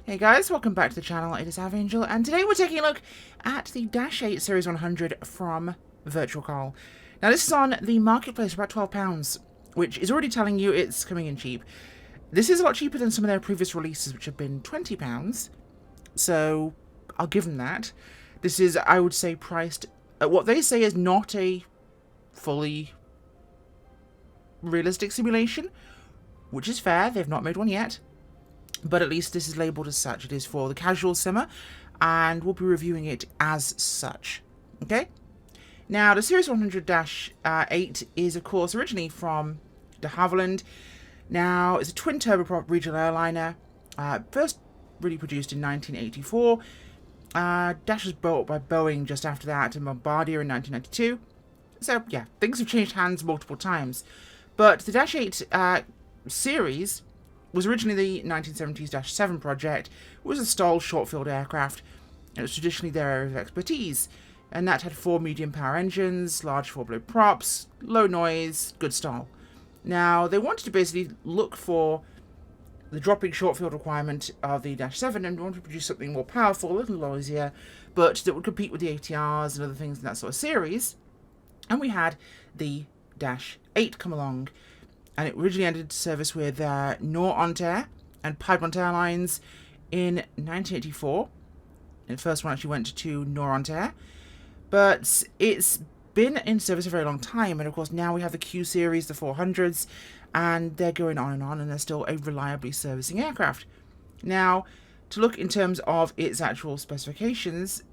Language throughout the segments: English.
Hey guys, welcome back to the channel. It is Avangel, and today we're taking a look at the Dash 8 Series 100 from Virtualcol. Now this is on the marketplace for about £12, which is already telling you it's coming in cheap. This is a lot cheaper than some of their previous releases, which have been £20, so I'll give them that. This is, I would say, priced at what they say is not a fully realistic simulation, which is fair. They've not made one yet. But at least this is labelled as such. It is for the casual simmer, and we'll be reviewing it as such. Okay? Now, the Series 100-8 is, of course, originally from de Havilland. Now, it's a twin turboprop regional airliner, first really produced in 1984. Dash was bought by Boeing just after that, and Bombardier in 1992. So, yeah, things have changed hands multiple times. But the Dash 8 series was originally the 1970s-7 project. It was a stall short-filled aircraft. It was traditionally their area of expertise, and that had 4 medium-power engines, large four-blade props, low noise, good stall. Now, they wanted to basically look for the dropping short-field requirement of the Dash 7 and wanted to produce something more powerful, a little noisier, but that would compete with the ATRs and other things in that sort of series. And we had the Dash 8 come along. And it originally entered service with Nor-Ontair and Piedmont Airlines in 1984. And the first one actually went to Nor-Ontair. But it's been in service a very long time. And of course, now we have the Q series, the 400s, and they're going on, and they're still a reliably servicing aircraft. Now, to look in terms of its actual specifications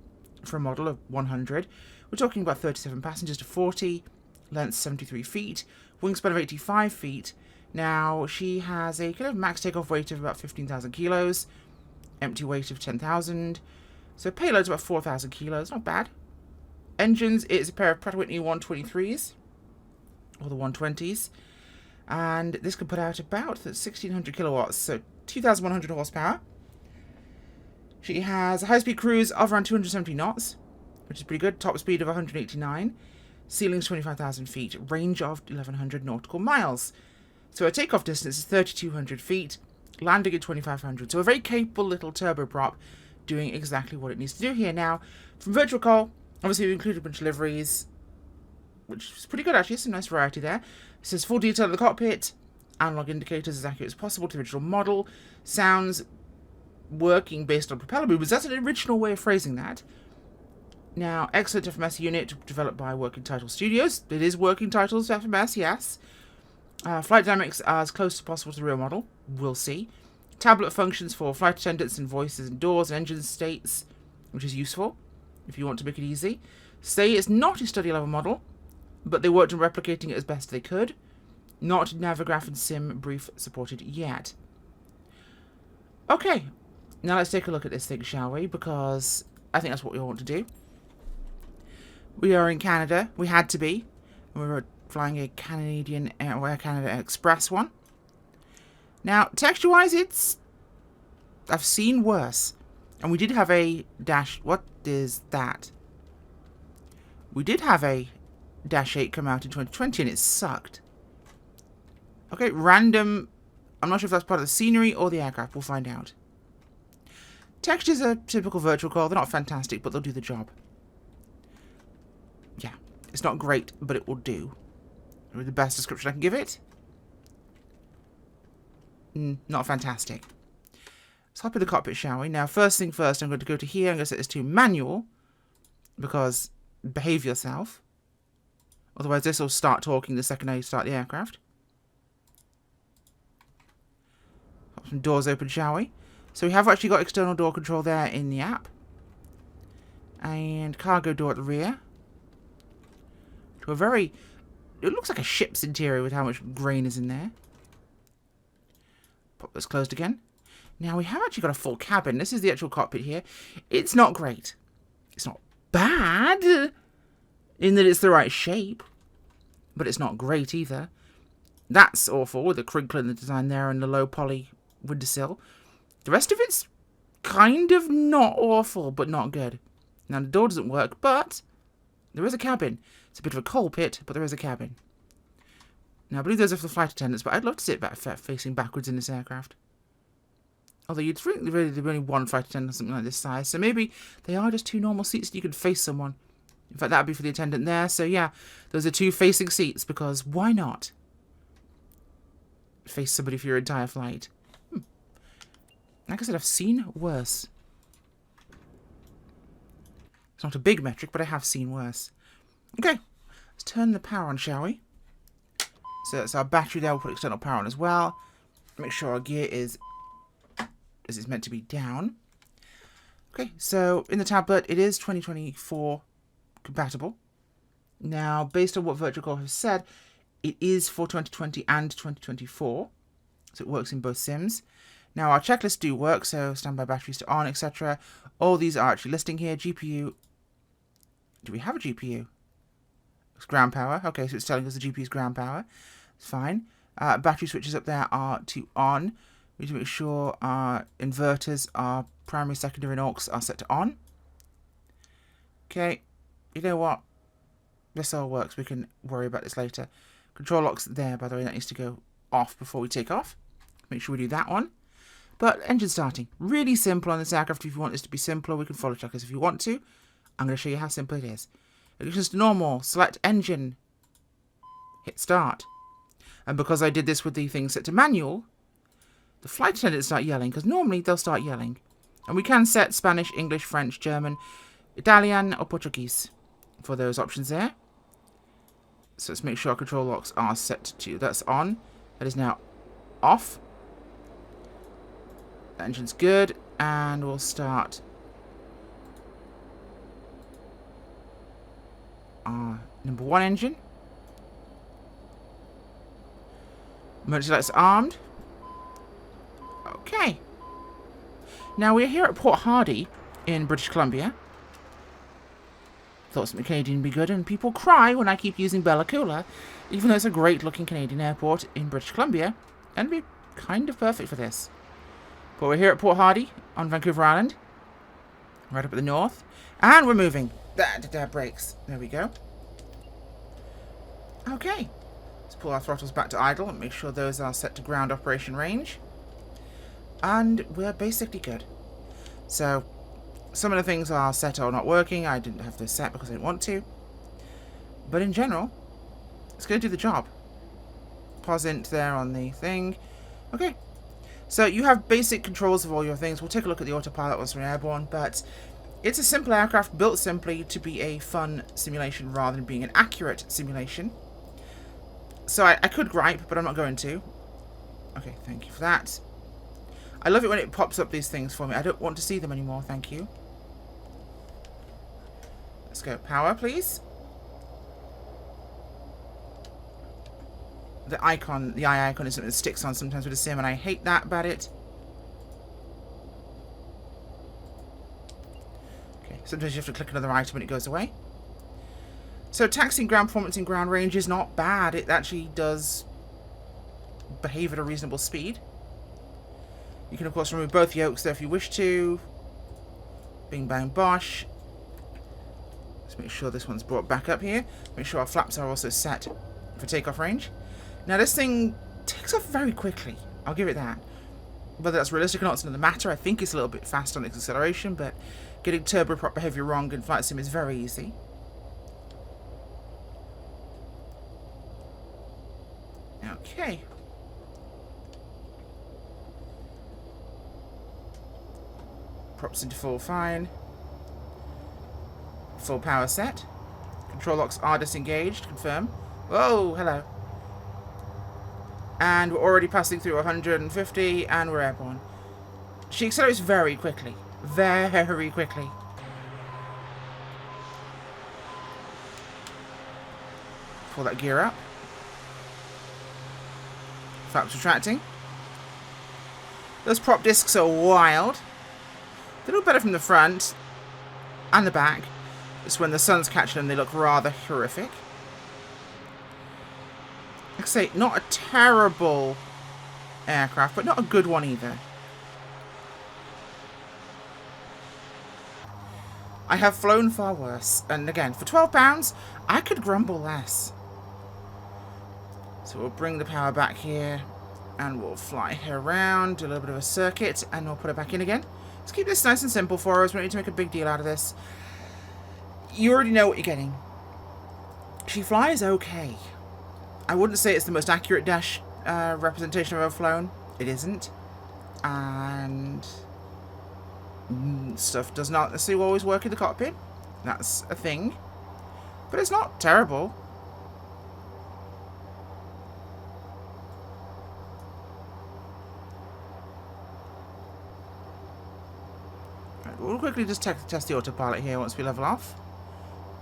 for a model of 100, we're talking about 37 passengers to 40, length 73 feet, wingspan of 85 feet. Now, she has a kind of max takeoff weight of about 15,000 kilos, empty weight of 10,000, so payload's about 4,000 kilos, not bad. Engines, it's a pair of Pratt & Whitney 123s, or the 120s, and this can put out about 1,600 kilowatts, so 2,100 horsepower. She has a high-speed cruise of around 270 knots, which is pretty good, top speed of 189. Ceiling's 25,000 feet, range of 1,100 nautical miles. So her takeoff distance is 3,200 feet, landing at 2,500. So a very capable little turboprop doing exactly what it needs to do here. Now, from Virtualcol, obviously we've included a bunch of liveries, which is pretty good actually, some nice variety there. It says full detail of the cockpit, analog indicators as accurate as possible to the original model, sounds working based on propeller movements. That's an original way of phrasing that. Now, excellent FMS unit developed by Working Title Studios. It is Working Titles FMS, yes. Flight dynamics are as close as possible to the real model. We'll see. Tablet functions for flight attendants and voices and doors and engine states, which is useful if you want to make it easy. Say it's not a study level model, but they worked on replicating it as best they could. Not Navigraph and Sim brief supported yet. Okay, now let's take a look at this thing, shall we? Because I think that's what we all want to do. We are in Canada. We had to be. We were flying a Canadian Air Canada Express one. Now, texture-wise, I've seen worse. And we did have a Dash... What is that? We did have a Dash 8 come out in 2020, and it sucked. Okay, random... I'm not sure if that's part of the scenery or the aircraft. We'll find out. Textures are typical Virtualcol. They're not fantastic, but they'll do the job. Yeah, it's not great, but it will do. With the best description I can give it. Not fantastic. Let's hop in the cockpit, shall we? Now, first thing first, I'm going to go to here. I'm going to set this to manual, because behave yourself. Otherwise, this will start talking the second I start the aircraft. Pop some doors open, shall we? So we have actually got external door control there in the app. And cargo door at the rear. To a very... It looks like a ship's interior with how much grain is in there. Pop this closed again. Now, we have actually got a full cabin. This is the actual cockpit here. It's not great. It's not bad in that it's the right shape. But it's not great either. That's awful with the crinkle in the design there and the low poly windowsill. The rest of it's kind of not awful, but not good. Now, the door doesn't work, but there is a cabin. It's a bit of a coal pit, but there is a cabin. Now, I believe those are for the flight attendants, but I'd love to sit back facing backwards in this aircraft. Although you'd think really there'd be only one flight attendant or something like this size. So maybe they are just 2 normal seats and you could face someone. In fact, that would be for the attendant there. So yeah, those are 2 facing seats because why not? Face somebody for your entire flight. Like I said, I've seen worse. It's not a big metric, but I have seen worse. Okay, let's turn the power on, shall we? So that's our battery there. We'll put external power on as well. Make sure our gear is as it's meant to be down. Okay, so in the tablet, it is 2024 compatible. Now, based on what Virtualcol has said, it is for 2020 and 2024. So it works in both sims. Now, our checklists do work, so standby batteries to on, etc. All these are actually listing here. GPU. Do we have a GPU? It's ground power. Okay, so it's telling us the GPU is ground power. It's fine. Battery switches up there are to on. We need to make sure our inverters, our primary, secondary, and aux are set to on. Okay, you know what? This all works. We can worry about this later. Control locks there, by the way. That needs to go off before we take off. Make sure we do that one. But engine starting. Really simple on this aircraft. If you want this to be simpler, we can follow checkers if you want to. I'm going to show you how simple it is. It's just normal. Select engine. Hit start. And because I did this with the thing set to manual, the flight attendants start yelling, because normally they'll start yelling. And we can set Spanish, English, French, German, Italian, or Portuguese for those options there. So let's make sure our control locks are set to, that's on. That is now off. The engine's good, and we'll start our number 1 engine. Emergency lights armed. Okay. Now we're here at Port Hardy in British Columbia. Thought something Canadian would be good, and people cry when I keep using Bella Coola, even though it's a great looking Canadian airport in British Columbia, and it'd be kind of perfect for this. But we're here at Port Hardy on Vancouver Island, right up at the north, and we're moving. There, brakes. There we go. Okay. Let's pull our throttles back to idle and make sure those are set to ground operation range. And we're basically good. So, some of the things are set or not working. I didn't have this set because I didn't want to. But in general, it's going to do the job. Pause int there on the thing. Okay. So you have basic controls of all your things. We'll take a look at the autopilot once we're airborne, but it's a simple aircraft built simply to be a fun simulation rather than being an accurate simulation. So I could gripe, but I'm not going to. Okay, thank you for that. I love it when it pops up these things for me. I don't want to see them anymore, thank you. Let's go. Power, please. The icon, the eye icon is something that sticks on sometimes with a sim, and I hate that about it. Okay, sometimes you have to click another item and it goes away. So taxiing ground performance in ground range is not bad. It actually does behave at a reasonable speed. You can, of course, remove both yokes there if you wish to. Bing, bang, bosh. Let's make sure this one's brought back up here. Make sure our flaps are also set for takeoff range. Now, this thing takes off very quickly. I'll give it that. Whether that's realistic or not, it's another matter. I think it's a little bit fast on its acceleration, but getting turboprop behavior wrong in flight sim is very easy. Okay. Props into full fine. Full power set. Control locks are disengaged. Confirm. Whoa, hello. And we're already passing through 150, and we're airborne. She accelerates very quickly. Very quickly. Pull that gear up. Flaps retracting. Those prop discs are wild. They look better from the front and the back. It's when the sun's catching them, they look rather horrific. Like I say, not a terrible aircraft, but not a good one either. I have flown far worse. And again, for £12, I could grumble less. So we'll bring the power back here. And we'll fly her around, do a little bit of a circuit, and we'll put her back in again. Let's keep this nice and simple for us. We don't need to make a big deal out of this. You already know what you're getting. She flies okay. I wouldn't say it's the most accurate dash representation I've ever flown. It isn't. And stuff does not necessarily always work in the cockpit. That's a thing. But it's not terrible. Right, we'll quickly just test the autopilot here once we level off.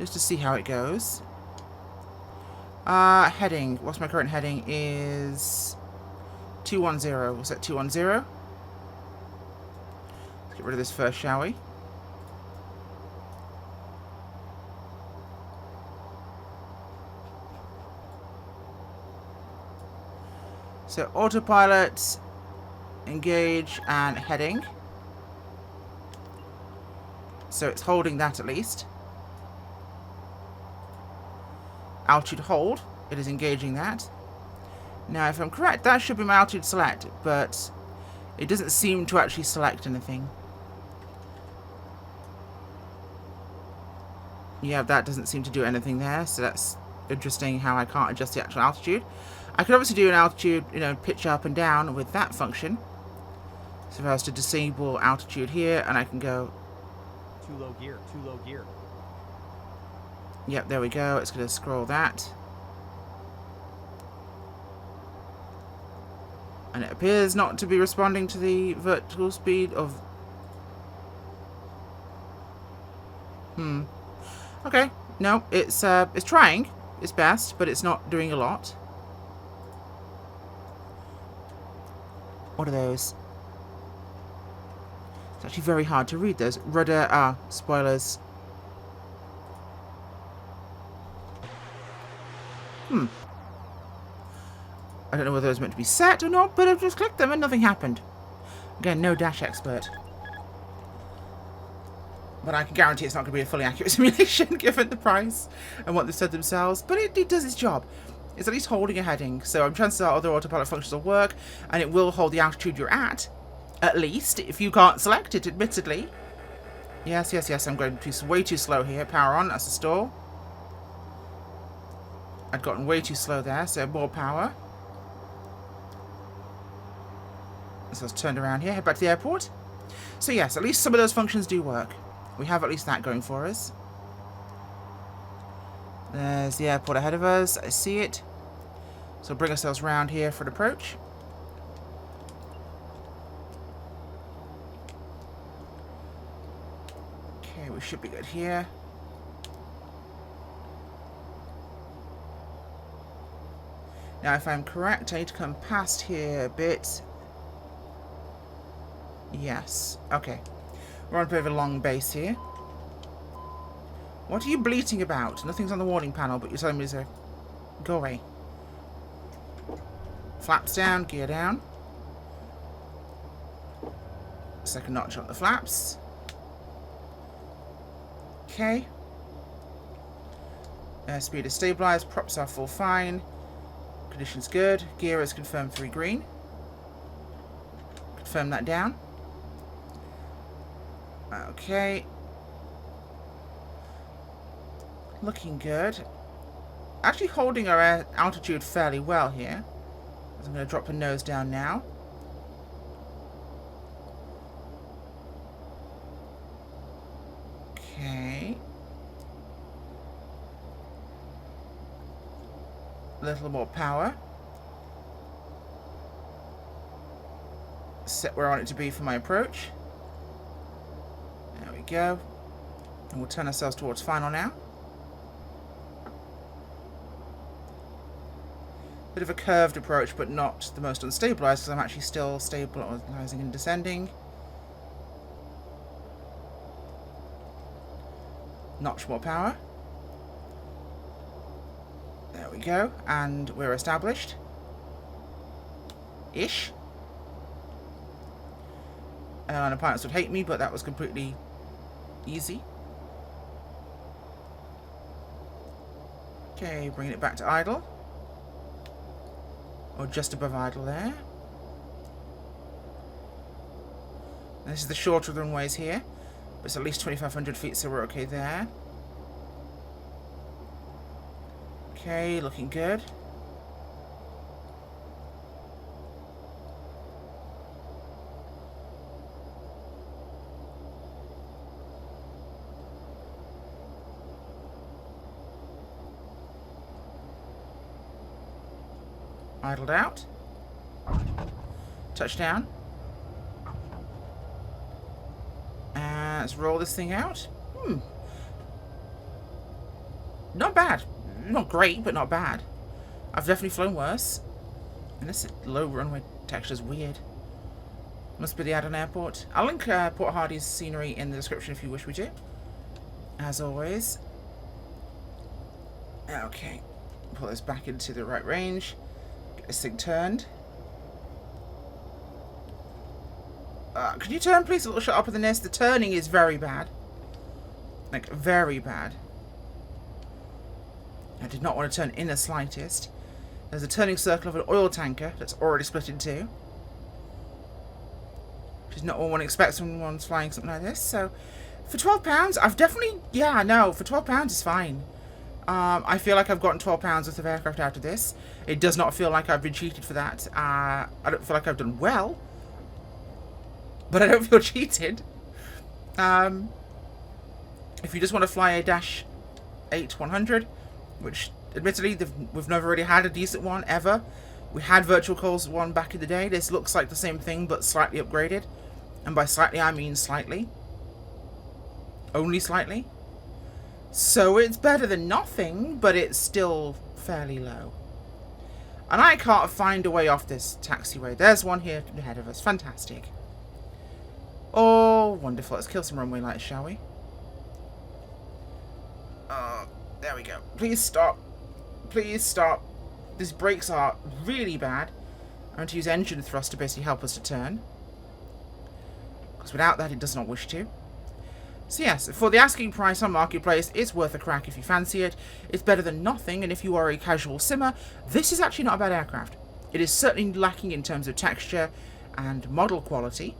Just to see how it goes. Heading. What's my current heading? Is 210. We'll set 210. Let's get rid of this first, shall we? So autopilot, engage, and heading. So it's holding that at least. Altitude hold. It is engaging that. Now, if I'm correct, that should be my altitude select, but it doesn't seem to actually select anything. Yeah, that doesn't seem to do anything there, so that's interesting how I can't adjust the actual altitude. I could obviously do an altitude, pitch up and down with that function. So if I was to disable altitude here, and I can go... Too low gear, too low gear. Yep, there we go. It's going to scroll that. And it appears not to be responding to the vertical speed of... Okay. No, it's trying its best, but it's not doing a lot. What are those? It's actually very hard to read those. Rudder, spoilers. I don't know whether it was meant to be set or not, but I've just clicked them and nothing happened. Again, no dash expert. But I can guarantee it's not going to be a fully accurate simulation given the price and what they've said themselves. But it does its job. It's at least holding a heading. So I'm chances are other autopilot functions will work, and it will hold the altitude you're at least, if you can't select it, admittedly. Yes, yes, yes, I'm going way too slow here. Power on, that's a stall. I'd gotten way too slow there, so more power. So let's turn around here, head back to the airport. So yes, at least some of those functions do work. We have at least that going for us. There's the airport ahead of us. I see it. So bring ourselves round here for an approach. Okay, we should be good here. Now, if I'm correct, I need to come past here a bit. Yes. Okay. We're on a bit of a long base here. What are you bleating about? Nothing's on the warning panel, but you're telling me to go away. Flaps down, gear down. Second notch on the flaps. Okay. Speed is stabilized. Props are full fine. Conditions good. Gear is confirmed 3 green. Confirm that down. Okay. Looking good. Actually holding our altitude fairly well here. I'm going to drop the nose down now. Okay. A little more power. Set where I want it to be for my approach. There we go. And we'll turn ourselves towards final now. Bit of a curved approach, but not the most unstabilized, because I'm actually still stabilizing and descending. Notch more power. There we go. And we're established. Ish. And pilots would hate me, but that was completely easy. Okay, bringing it back to idle. Or just above idle there. This is the shorter of the runways here. But it's at least 2,500 feet, so we're okay there. Okay, looking good. Idled out. Touchdown. And let's roll this thing out. Not bad. Not great, but not bad. I've definitely flown worse. And this low runway texture is weird. Must be the Addon airport. I'll link Port Hardy's scenery in the description if you wish me to. As always. Okay. Pull this back into the right range. Get this thing turned. Could you turn, please? A little shot up in the nest. The turning is very bad. Like, very bad. I did not want to turn in the slightest. There's a turning circle of an oil tanker that's already split in two. Which is not what one expects when one's flying something like this. So, for £12, I've definitely... Yeah, no, for £12 is fine. I feel like I've gotten £12 worth of aircraft out of this. It does not feel like I've been cheated for that. I don't feel like I've done well. But I don't feel cheated. If you just want to fly a Dash 8-100, which admittedly we've never really had a decent one ever. We had Virtualcol's one back in the day. This looks like the same thing but slightly upgraded. And by slightly I mean slightly. Only slightly. So it's better than nothing, but it's still fairly low. And I can't find a way off this taxiway. There's one here ahead of us. Fantastic. Oh, wonderful. Let's kill some runway lights, shall we? There we go. Please stop. Please stop. These brakes are really bad. I'm going to use engine thrust to basically help us to turn. Because without that, it does not wish to. So yes, for the asking price on Marketplace, it's worth a crack if you fancy it. It's better than nothing, and if you are a casual simmer, this is actually not a bad aircraft. It is certainly lacking in terms of texture and model quality.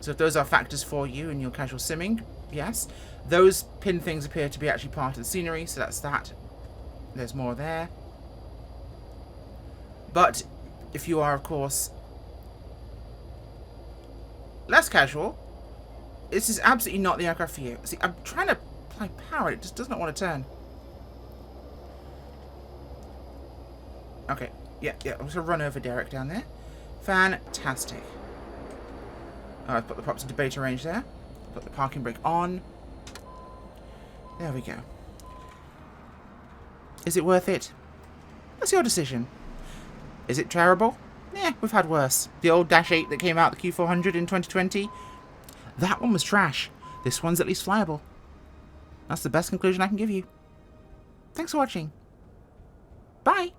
So if those are factors for you in your casual simming, yes. Those pin things appear to be actually part of the scenery, so that's that. There's more there. But if you are, of course, less casual, this is absolutely not the aircraft for you. See, I'm trying to apply power, it just does not want to turn. Okay, yeah, I'm just going to run over Derek down there. Fantastic. I've put the props into beta range there. Put the parking brake on. There we go. Is it worth it? That's your decision. Is it terrible? Yeah, we've had worse. The old Dash 8 that came out, the Q400 in 2020, that one was trash. This one's at least flyable. That's the best conclusion I can give you. Thanks for watching. Bye!